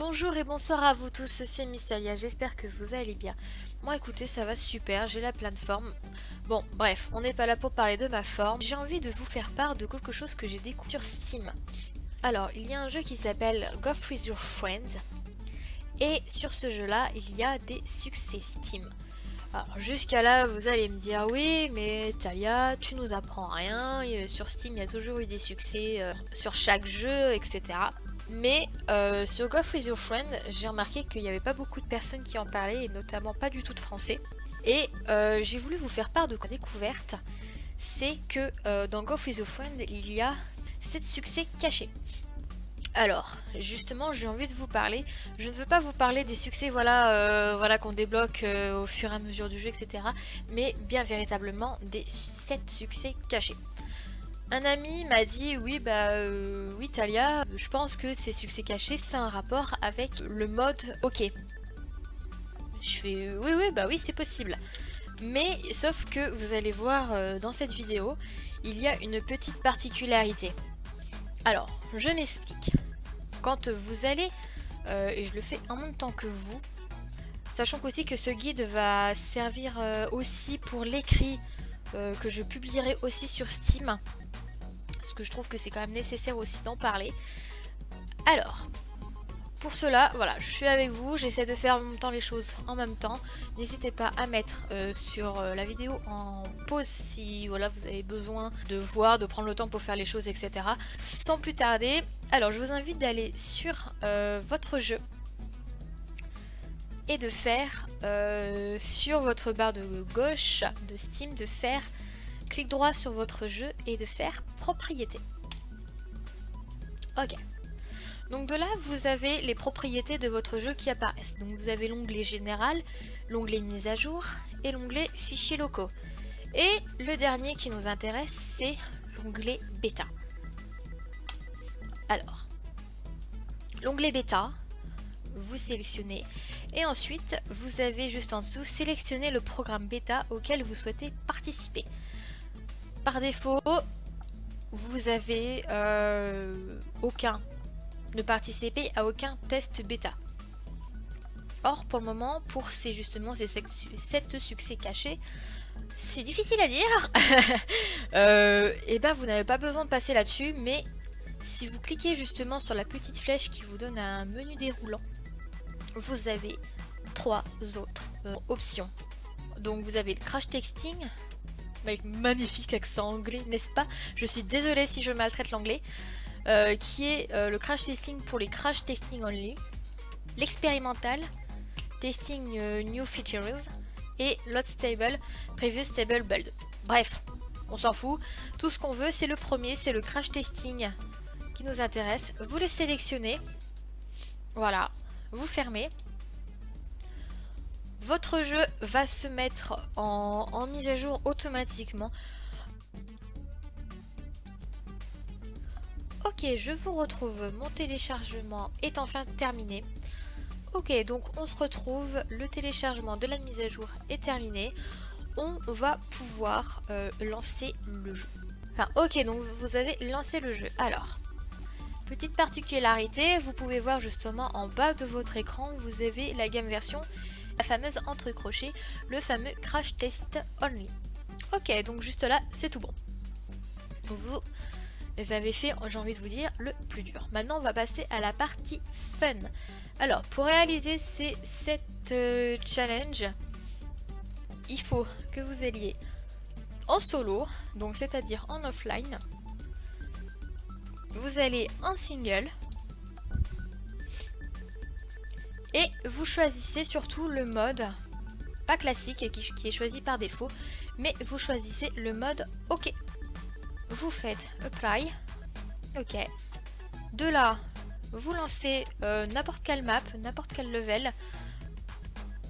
Bonjour et bonsoir à vous tous, c'est Mystalia, j'espère que vous allez bien. Moi écoutez, ça va super, j'ai la pleine forme. Bon, bref, on n'est pas là pour parler de ma forme. J'ai envie de vous faire part de quelque chose que j'ai découvert sur Steam. Alors, il y a un jeu qui s'appelle Golf with Your Friends. Et sur ce jeu-là, il y a des succès Steam. Alors jusqu'à là, vous allez me dire, oui, mais Talia, tu nous apprends rien. Sur Steam, il y a toujours eu des succès sur chaque jeu, etc. Mais sur Golf with Your Friend, j'ai remarqué qu'il n'y avait pas beaucoup de personnes qui en parlaient, et notamment pas du tout de français. Et j'ai voulu vous faire part de découverte, c'est que dans Golf with Your Friend, il y a 7 succès cachés. Alors, justement, j'ai envie de vous parler. Je ne veux pas vous parler des succès, voilà qu'on débloque au fur et à mesure du jeu, etc. Mais bien véritablement des 7 succès cachés. Un ami m'a dit oui Talia, je pense que ces succès cachés, c'est un rapport avec le mode OK. Je fais oui, c'est possible. Mais sauf que vous allez voir dans cette vidéo, il y a une petite particularité. Alors, je m'explique. Quand vous allez, et je le fais en même temps que vous, sachant qu'aussi que ce guide va servir aussi pour l'écrit que je publierai aussi sur Steam, parce que je trouve que c'est quand même nécessaire aussi d'en parler. Alors, pour cela, voilà, je suis avec vous, j'essaie de faire en même temps les choses en même temps. N'hésitez pas à mettre sur la vidéo en pause si voilà, vous avez besoin de voir, de prendre le temps pour faire les choses, etc. Sans plus tarder, alors je vous invite d'aller sur votre jeu et de faire sur votre barre de gauche de Steam, de faire clic droit sur votre jeu et de faire propriété. Ok. Donc de là, vous avez les propriétés de votre jeu qui apparaissent. Donc vous avez l'onglet général, l'onglet mise à jour et l'onglet fichiers locaux. Et le dernier qui nous intéresse, c'est l'onglet bêta. Alors, l'onglet bêta, vous sélectionnez et ensuite vous avez juste en dessous sélectionner le programme bêta auquel vous souhaitez participer. Par défaut, vous avez ne participer à aucun test bêta. Or, pour le moment, pour ces 7 succès cachés, c'est difficile à dire. Et ben, vous n'avez pas besoin de passer là-dessus, mais si vous cliquez justement sur la petite flèche qui vous donne un menu déroulant, vous avez 3 autres options. Donc, vous avez le crash texting, avec magnifique accent anglais, n'est-ce pas? Je suis désolée si je maltraite l'anglais. Qui est le crash testing pour les crash testing only, l'expérimental, testing new features et load stable, previous stable build. Bref, on s'en fout. Tout ce qu'on veut, c'est le premier, c'est le crash testing qui nous intéresse. Vous le sélectionnez, voilà, vous fermez. Votre jeu va se mettre en mise à jour automatiquement. Ok, je vous retrouve, mon téléchargement est enfin terminé. Ok, donc on se retrouve, le téléchargement de la mise à jour est terminé. On va pouvoir lancer le jeu. Enfin, ok, donc vous avez lancé le jeu. Alors, petite particularité, vous pouvez voir justement en bas de votre écran, vous avez la game version, la fameuse entre crochets, le fameux crash test only. Ok, donc juste là, c'est tout bon. Vous avez fait, j'ai envie de vous dire, le plus dur. Maintenant, on va passer à la partie fun. Alors, pour réaliser ces 7 challenges, il faut que vous alliez en solo, donc c'est-à-dire en offline. Vous allez en single. Et vous choisissez surtout le mode, pas classique, qui est choisi par défaut, mais vous choisissez le mode OK. Vous faites apply, ok. De là, vous lancez n'importe quelle map, n'importe quel level.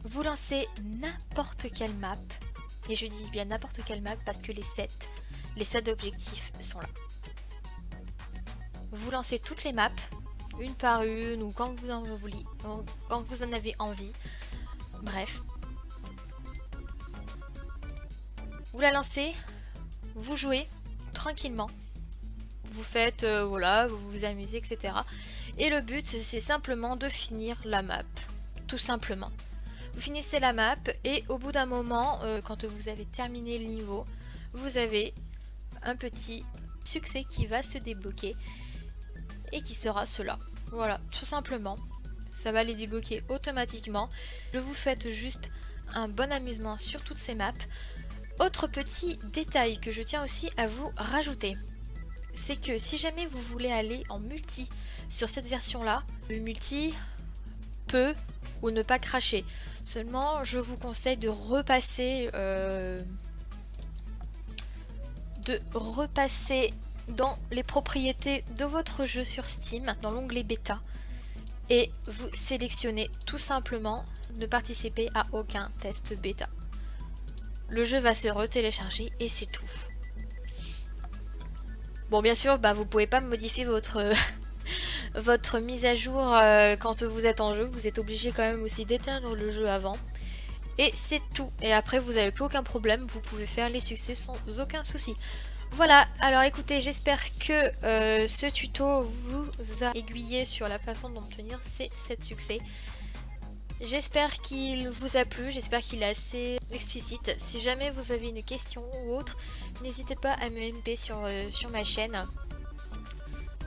Vous lancez n'importe quelle map. Et je dis bien n'importe quelle map parce que les 7 objectifs sont là. Vous lancez toutes les maps, une par une ou quand vous en avez envie. Bref. Vous la lancez, vous jouez tranquillement, vous faites voilà, vous vous amusez, etc. Et le but, c'est simplement de finir la map, tout simplement. Vous finissez la map et au bout d'un moment, quand vous avez terminé le niveau, vous avez un petit succès qui va se débloquer et qui sera cela. Voilà, tout simplement. Ça va les débloquer automatiquement. Je vous souhaite juste un bon amusement sur toutes ces maps. Autre petit détail que je tiens aussi à vous rajouter, c'est que si jamais vous voulez aller en multi sur cette version-là, le multi peut ou ne pas cracher. Seulement, je vous conseille de repasser dans les propriétés de votre jeu sur Steam, dans l'onglet bêta, et vous sélectionnez tout simplement ne participer à aucun test bêta. Le jeu va se retélécharger et c'est tout. Bon, bien sûr, vous pouvez pas modifier votre votre mise à jour quand vous êtes en jeu. Vous êtes obligé quand même aussi d'éteindre le jeu avant. Et c'est tout. Et après, vous n'avez plus aucun problème. Vous pouvez faire les succès sans aucun souci. Voilà, alors écoutez, j'espère que ce tuto vous a aiguillé sur la façon d'obtenir ces 7 succès. J'espère qu'il vous a plu, j'espère qu'il est assez explicite. Si jamais vous avez une question ou autre, n'hésitez pas à me MP sur ma chaîne.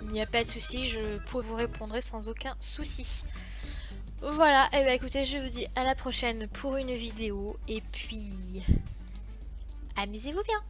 Il n'y a pas de souci, je vous répondrai sans aucun souci. Voilà, et écoutez, je vous dis à la prochaine pour une vidéo. Et puis, amusez-vous bien!